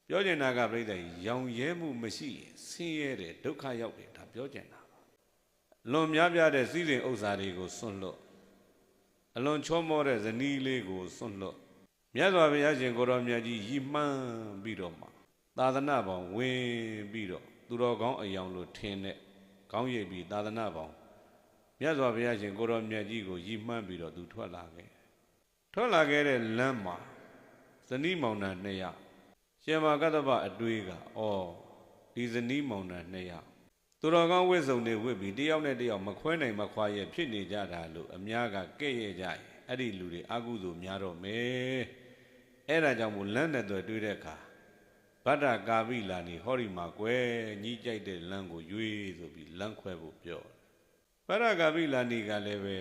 ပြောကျင်တာကပြိဿရောင်ရဲမှုမရှိရင်ဆင်းရဲတယ်ဒုက္ခရောက်တယ်ဒါပြောကျင်တာပါလွန်များပြားတဲ့စည်းစိမ်ဥစ္စာတွေကိုစွန့်လွတ်အလွန်ချောမောတဲ့ဇနီးလေးကိုစွန့်လွတ်မြတ်စွာဘုရားရှင်ကိုရောမြတ်ကြီးရည်မှန်းပြီးတော့မှသာသနာပေါင်းဝင်ပြီးတော့သူတော်ကောင်းအယောင်လို့ထင်တဲ့ကောင်းရိပ်ပြီးသာသနာပေါင်းမြတ်စွာဘုရားရှင်ကိုရောမြတ်ကြီးကိုရည်မှန်းပြီးတော့သူထွက်လာခဲ့တဲ့လမ်းမှာဇနီးမောင်နှံ2ယောက်ရှင်မာကတ္တပအတွေးကဒီဇနီးမောင်နှံ2ယောက်သူတော်ကောင်းဝိဇ္ဇုံတွေဝစ်ပြီးတယောက်နဲ့တယောက်မခွဲနိုင်မခွာရဲ့ဖြစ်နေကြတာလို့အများကကဲ့ရဲ့ကြရဲ့အဲ့ဒီလူတွေအကုသိုလ်များတော့မယ်အဲ့ဒါကြောင့်မို့လမ်းနဲ့တွေ့တဲ့အခါဗတ္တကာပိလာနေဟောဒီမှာကွယ်ညီးကြိုက်တဲ့လမ်းကိုရွေးဆိုပြီးလမ်းခွဲဖို့ပြောဗတ္တကာပိလာနေကလည်းပဲ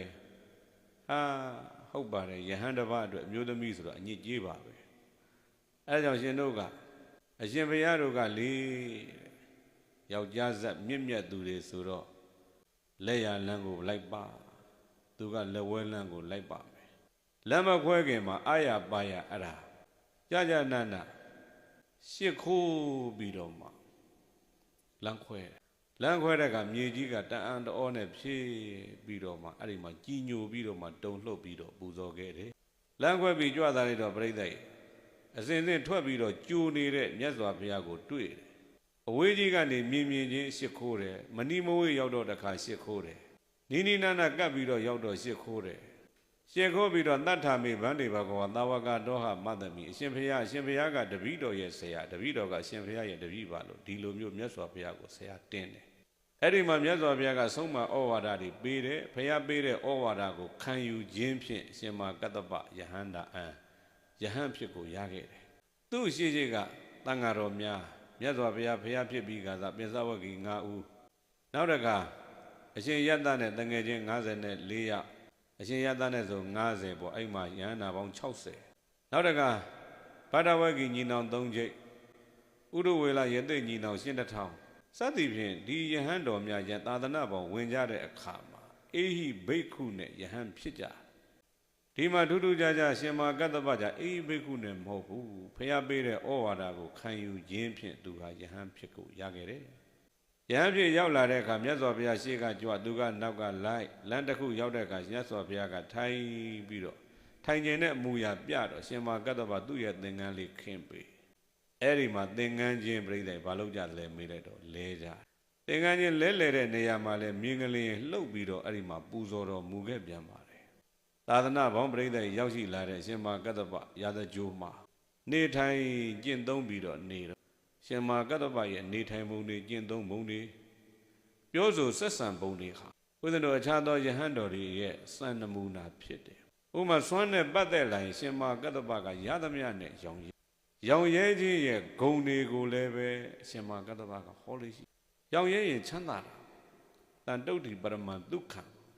ဟုတ်ပါတယ်ယဟန်တစ်ပါးအတွက်အမျိုးသမီးဆိုတော့အညစ်ကြေးပါပဲအဲဒါကြောင့်ရှင်တို့ကအရှင်ဘုရားတို့ကလေယောက်ျားဇက်မြင့်မြတ်သူတွေဆိုတော့လက်ရလမ်းကိုလိုက်ပါသူကလက်ဝဲလမ်းကိုလိုက်ပါမယ်လမ်းမခွဲခင်မှာအာရပါရအဲ့ဒါကြာနာနာရှစ်ခိုးပြီးတော့မှလမ်းခွဲတဲ့ကမြေကြီးကတန်အံတော်နဲ့ဖြည့်ပြီးတော့မှအဲ့ဒီမှာကြီးညိုပြီးတော့မှတုံလှုပ်ပြီးတော့ပူဇော်ခဲ့တယ်လမ်းခွဲပြီးကြွလာလိုက်တော့ပြိဿအစဉ်စဉ်ထွက်ပြီးတော့ကျိုးနေတဲ့မြတ်စွာဘုရားကိုတွေ့တယ်အဝေးကြီးကနေမြင်ချင်းရှစ်ခိုးတယ်မနီမဝေးရောက်တော့တခါရှစ်ခိုးတယ်နီနာနာကပ်ပြီးတော့ရောက်တော့ရှစ်ခိုးတယ်ရှစ်ခိုးပြီးတော့တတ္ထာမေဗန္တိဘဂဝါသာဝကတောဟမတ္တမိအရှင်ဘုရားကတပည့်တော်ရဲ့ဆရာတပည့်တော်ကအရှင်ဘုရားရဲ့တပည့်ပါလို့ဒီလိုမျိုးမြတ်စွာဘုရားကိုဆရာတင်းတယ်အဲ့ဒီမှာမြတ်စွာဘုရားကဆုံးမဩဝါဒတွေပေးတယ်ဘုရားပေးတဲ့ဩဝါဒကိုခံယူခြင်းဖြင့်အရှင်မာကတ္တပယဟန္တာယဟန်ဖြစ်ကိုရခဲ့တယ်သူ့ရှိကတန်ဃာတော်များမြတ်စွာဘုရားဖြစ်ပြီးကသာပိဿဝဂ္ဂီ9ဦးနောက်တကအရှင်ယတ္တနဲ့တငယ်ချင်း54ယောက်အရှင်ယတ္တနဲ့ဆို50ပေါ့အဲ့မှာယဟန္တာပေါင်း60နောက်တကဗဒဝဂ္ဂီညီနောင်3ကျိတ်ဥရဝေလယသိညီနောင်ရှင်းတစ်ထောင်စသည်ဖြင့်ဒီယဟန်တော်များယသာသနာပေါင်းဝင်ကြတဲ့အခါမှာအေဟိဘိက္ခုနဲ့ယဟန်ဖြစ်ကြဒီမှာထူးထူးခြားခြားရှင်မာကတ္တပကြအေဟိဘိက္ခုနဲ့မဟုတ်ဘူးဖျားပေးတဲ့ဩဝါဒကိုခံယူခြင်းဖြင့်သူဟာယဟန်ဖြစ်ကိုရခဲ့တယ်ယဟန်ဖြစ်ရောက်လာတဲ့အခါမြတ်စွာဘုရားရှေ့ကကြွသူကနောက်ကလိုက်လမ်းတစ်ခုရောက်တဲ့အခါမြတ်စွာဘုရားကထိုင်ပြီးတော့ထိုင်ခြင်းနဲ့အမူအရာပြတော့ရှင်မာကတ္တပသူ့ရဲ့သင်္ကန်းလေးခင်းပေးအဲ့ဒီမှာသင်္ကန်းချင်းပြိဿဘာလို့ကြလဲမေးလိုက်တော့လဲကြသင်္ကန်းချင်းလဲတဲ့နေရာမှာလဲမြင်းကလေးလှုပ်ပြီးတော့အဲ့ဒီမှာပူဇော်တော်မူခဲ့ပြန်ပါတယ်သာသနာပေါင်းပြိဿရောက်ရှိလာတဲ့ရှင်မာကတ္တပရာဇကြိုးမှာနေထိုင်ကျင့်သုံးပြီးတော့နေတော့ရှင်မာကတ္တပရဲ့နေထိုင်ပုံတွေကျင့်သုံးပုံတွေပြောဆိုဆက်ဆံပုံတွေဟာဦးဇင်းတို့အခြားသောယဟန်တော်တွေရဲ့စံနမူနာဖြစ်တယ်ဥပမာစွမ်းနဲ့ပတ်သက်လာရင်ရှင်မာကတ္တပကရသမျှနဲ့ရောင်ရဲခြင်းရဲ့ဂုဏ်တွေကိုလည်းပဲရှင်မာကတ္တပကဟောလို့ရှိရောင်ရဲရင်ချမ်းသာတာတန်တုဋ္ဌိပရမန်ဒုက္ခ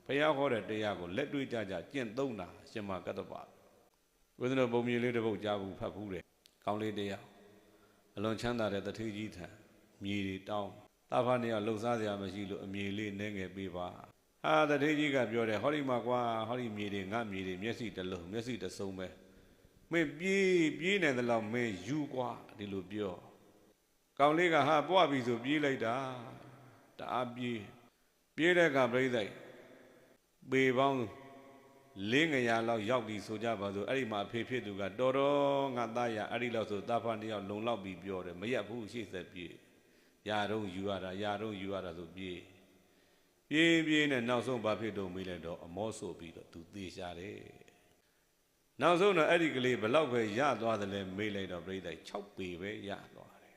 ဘုရားဟောတဲ့တရားကိုလက်တွေ့ကြကျင့်သုံးတာရှင်မာကတ္တပဝိသနဘုံမြေလေးတစ်ပုဒ်ကြားဘူးဖတ်ဘူးတယ်ကောင်းလေးတရားအလွန်ချမ်းသာတဲ့တထေးကြီးထံမြေတွေတောင်းတာဖာနေရလှုပ်ရှားစရာမရှိလို့အမြေလေးနှဲငယ်ပေးပါတထေးကြီးကပြောတယ်ဟောဒီမှာကွာဟောဒီမြေတွေငါမြေတွေမျက်စိတစ်လုံးမျက်စိတစ်စုံပဲမင်းပြေးနေသလောက်မင်းယူကွာဒီလိုပြောကောင်လေးကပွားပြီဆိုပြေးလိုက်တာတအားပြေးတဲ့ကပြိဿပေပေါင်း400လောက်ရောက်ပြီဆိုကြပါစို့အဲ့ဒီမှာဖေဖြစ်သူကတော်ငါသားရအဲ့ဒီလောက်ဆိုသားဖတယောက်လုံလောက်ပြီးပြောတယ်မရက်ဘူးရှေ့ဆက်ပြေးရတော့ယူရတာဆိုပြေးနဲ့နောက်ဆုံးဘာဖြစ်တော့မေးလိုက်တော့အမောဆိုပြီးတော့သူသေးရှာတယ်နောက်ဆုံးတော့အဲ့ဒီကလေးဘလောက်ပဲရသွားတယ်လဲမေးလိုက်တော့ပြိဿ6ပေပဲရသွားတယ်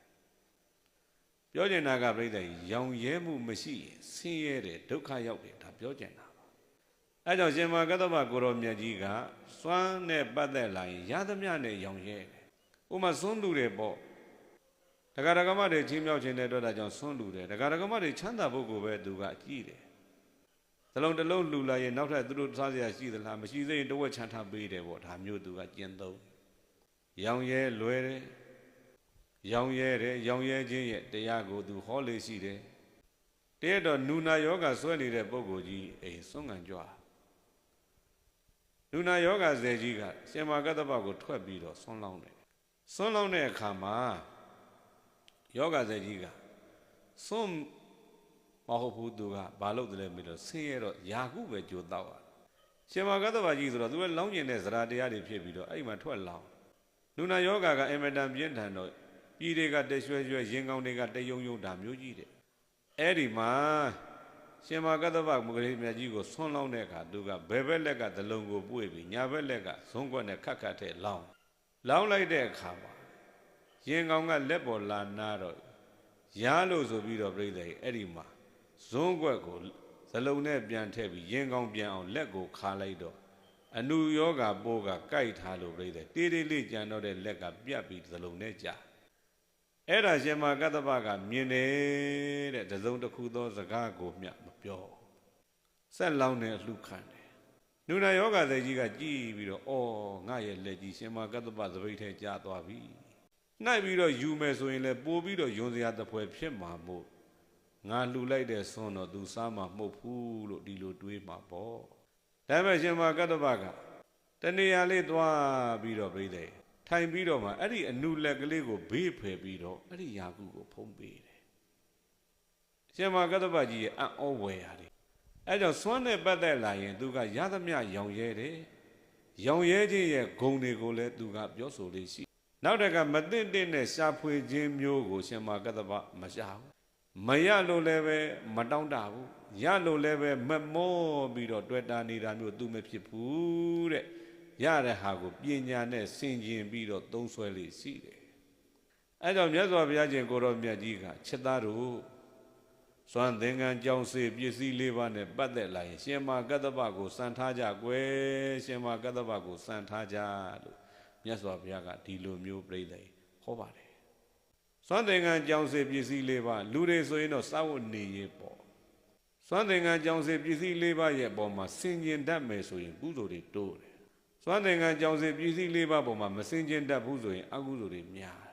ပြောကျင်တာကပြိဿရောင်ရဲမှုမရှိရင်ဆင်းရဲတယ်ဒုက္ခရောက်တယ်ဒါပြောကျင်တာပါအဲကြောင့်ရှင်မာကတ္တပကိုရောမြတ်ကြီးကစွမ်းနဲ့ပတ်သက်လာရင်ရသမျှနဲ့ရောင်ရဲတယ်ဥပမာစွန်းလူတယ်ပေါ့ဒကာဒကမတွေချင်းမြောက်ခြင်းတဲ့အတွက်ဒါကြောင့်စွန်းလူတယ်ဒကာဒကမတွေချမ်းသာပုဂ္ဂိုလ်ပဲသူကအကြည့်တယ်သလုံးတစ်လုံးလှူလာရင်နောက်ထပ်သူတို့စားစရာရှိသလားမရှိသေးရင်တဝက်ချမ်းထားပေးတယ်ပေါ့ဒါမျိုးသူကကျင့်သုံးရောင်ရဲလွယ်တယ်ရောင်ရဲခြင်းရဲ့တရားကိုသူဟောလေရှိတယ်တရက်တော့နူနာယောဂဆွဲနေတဲ့ပုဂ္ဂိုလ်ကြီးစွန့်ငံကြွားနူနာယောဂဇေကြီးကရှင်မာကတ္တပကိုထွက်ပြီးတော့ဆွန်းလောင်းတယ်ဆွန်းလောင်းတဲ့အခါမှာ ယောဂဇေကြီးကစွန့်မဟုတ်ဘူးသူကဘာလို့တလဲမေးတော့ဆင်းရဲတော့ယာကုပဲကြိုတော့ရရှင်မကတ္တဗကြီးဆိုတော့သူကလောင်းကျင်တဲ့ဇရာတရားတွေဖြစ်ပြီးတော့အဲ့မှာထွက်လောင်းလူနာယောဂကအင်မတန်ပြင်းထန်တော့ပြည်တွေကတရွှဲရွှဲရင်ကောင်းတွေကတယုံယုံဒါမျိုးကြီးတဲ့အဲ့ဒီမှာရှင်မကတ္တဗမဂရိမြတ်ကြီးကိုဆွန်းလောင်းတဲ့အခါသူကဘယ်ဘက်လက်ကသလုံးကိုပွေပြီးညာဘက်လက်ကဇုံးကွက်နဲ့ခတ်ခတ်ထဲလောင်းလိုက်တဲ့အခါမှာရင်ကောင်းကလက်ပေါ်လာနာတော့ရားလို့ဆိုပြီးတော့ပြိဿကြီးအဲ့ဒီမှာဇုံးကွက်ကိုဇလုံးနဲ့ပြန်ထည့်ပြီးရင်ကောင်းပြန်အောင်လက်ကိုခါလိုက်တော့အနုယောဂပိုးကကြိုက်ထားလို့ပြိဿတေးသေးလေးကြံတော့တဲ့လက်ကပြတ်ပြီးဇလုံးနဲ့ကြာအဲ့ဒါရှင်မကတ္တဗကမြင်တယ်တဲ့တစုံတစ်ခုသောစကားကိုမျှမပြောဆက်လောင်းနေအလှခံတယ်နုနာယောဂဇေကြီးကကြည်ပြီးတော့အော်ငါရဲ့လက်ကြီးရှင်မကတ္တဗသပိတ်ထဲကြာသွားပြီနှိုက်ပြီးတော့ယူမယ်ဆိုရင်လည်းပို့ပြီးတော့ယွန်စရာတပွဲဖြစ်မှာမို့ငါလှူလိုက်တဲ့ဆွန်းတော့သူစားမှာမဟုတ်ဘူးလို့ဒီလိုတွေးမှာပေါ့ဒါပေမဲ့ရှင်မကတ္တဗကတနေရာလေးသွားပြီးတော့ပြိဿထိုင်ပြီးတော့မှအဲ့ဒီအနုလက်ကလေးကိုဘေးဖယ်ပြီးတော့အဲ့ဒီယာကုကိုဖုံးပေးတယ်ရှင်မကတ္တဗကြီးရဲ့အံ့ဩဝယ်ရတယ်အဲ့ကြောင့်စွမ်းနဲ့ပတ်သက်လာရင်သူကရသမျှရောင်ရဲတယ်ရောင်ရဲခြင်းရဲ့ဂုဏ်တွေကိုလည်းသူကပြောဆိုလေးရှိနောက်တကမသိတဲ့နဲ့ရှာဖွေခြင်းမျိုးကိုရှင်မကတ္တဗမရှာဘူးမရလို့လည်းပဲမတောင်းတဘူးရလို့လည်းပဲမမောပြီးတော့တွေ့တာနေတာမျိုးသူမဖြစ်ဘူးတဲ့ရတဲ့ဟာကိုပညာနဲ့ဆင်ခြင်ပြီးတော့သုံးဆွဲလေးရှိတယ်အဲကြောင့်မြတ်စွာဘုရားရှင်ကိုရောမြတ်ကြီးကချစ်သားတို့စွမ်းသင်္ကန်းကြောင်းစေပစ္စည်း၄ပါးနဲ့ပတ်သက်လာရင်ရှင်မကတ္တဗကိုစံထားကြကွယ်ရှင်မကတ္တဗကိုစံထားကြလို့မြတ်စွာဘုရားကဒီလိုမျိုးပြိဿဟောပါတယ်စွမ်းသင်္ကန်းကြောင်းစေပစ္စည်း၄ပါးလူတွေဆိုရင်တော့စာဝတ်နေရေးပေါ့စွမ်းသင်္ကန်းကြောင်းစေပစ္စည်း၄ပါးရဲ့အပေါ်မှာဆင်ခြင်တတ်မယ်ဆိုရင်ကုသိုလ်တွေတိုးတယ်စွမ်းသင်္ကန်းကြောင်းစေပစ္စည်း၄ပါးပေါ်မှာမဆင်ခြင်တတ်ဘူးဆိုရင်အကုသိုလ်တွေများ